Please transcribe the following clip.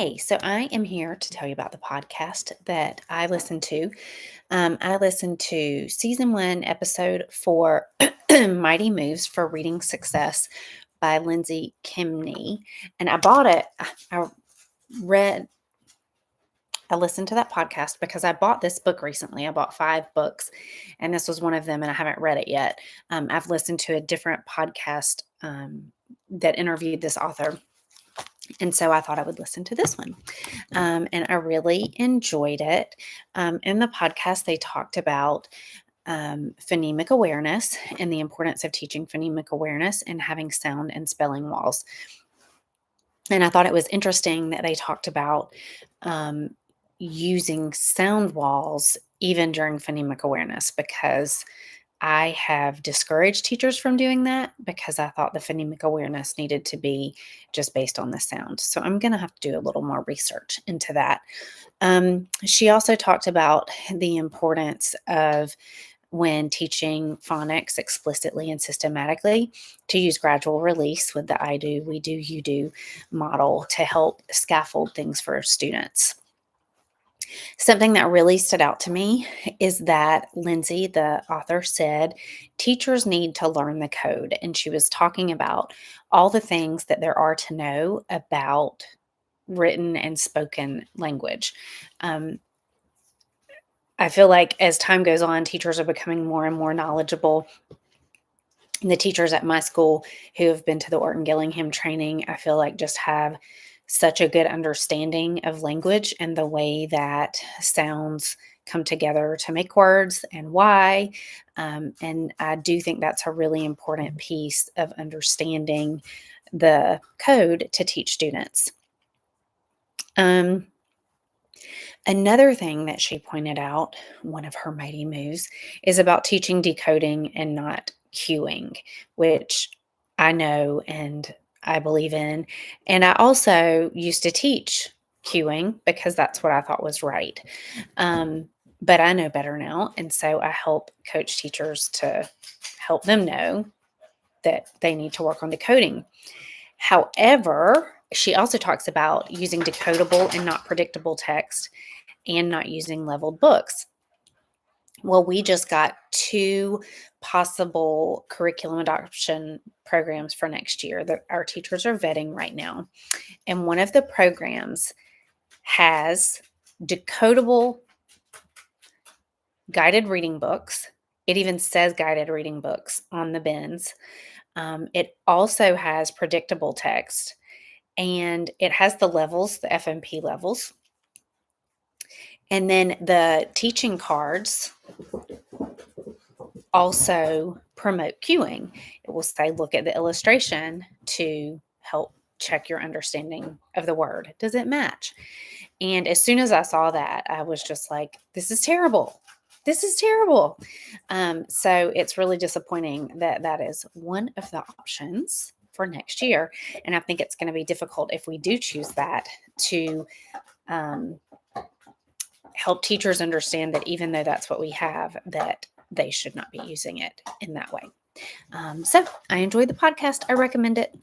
Hey, so I am here to tell you about the podcast that I listened to. I listened to season 1, episode 4, Mighty Moves for Reading Success by Lindsay Kimney. And I bought it. I read, I listened to that podcast because I bought this book recently. I bought 5 books, and this was one of them, and I haven't read it yet. I've listened to a different podcast that interviewed this author. And so I thought I would listen to this one. And I really enjoyed it. In the podcast, they talked about phonemic awareness and the importance of teaching phonemic awareness and having sound and spelling walls. And I thought it was interesting that they talked about using sound walls even during phonemic awareness, because I have discouraged teachers from doing that because I thought the phonemic awareness needed to be just based on the sound. So I'm going to have to do a little more research into that. She also talked about the importance of, when teaching phonics explicitly and systematically, to use gradual release with the I do, we do, you do model to help scaffold things for students. Something that really stood out to me is that Lindsay, the author, said teachers need to learn the code. And she was talking about all the things that there are to know about written and spoken language. I feel like as time goes on, teachers are becoming more and more knowledgeable. And the teachers at my school who have been to the Orton Gillingham training, I feel like just have such a good understanding of language and the way that sounds come together to make words and why. And I do think that's a really important piece of understanding the code to teach students. Another thing that she pointed out, one of her mighty moves, is about teaching decoding and not cueing, which I know and I believe in. And I also used to teach cueing because that's what I thought was right. But I know better now. And so I help coach teachers to help them know that they need to work on decoding. However, she also talks about using decodable and not predictable text and not using leveled books. Well, we just got 2 possible curriculum adoption programs for next year that our teachers are vetting right now. And one of the programs has decodable guided reading books. It even says guided reading books on the bins. It also has predictable text, and it has the levels, the FMP levels. And then the teaching cards also promote cueing. It will say, look at the illustration to help check your understanding of the word. Does it match? And as soon as I saw that, I was just like, this is terrible. This is terrible. So it's really disappointing that that is one of the options for next year. And I think it's going to be difficult if we do choose that to help teachers understand that even though that's what we have, that they should not be using it in that way. So I enjoyed the podcast. I recommend it.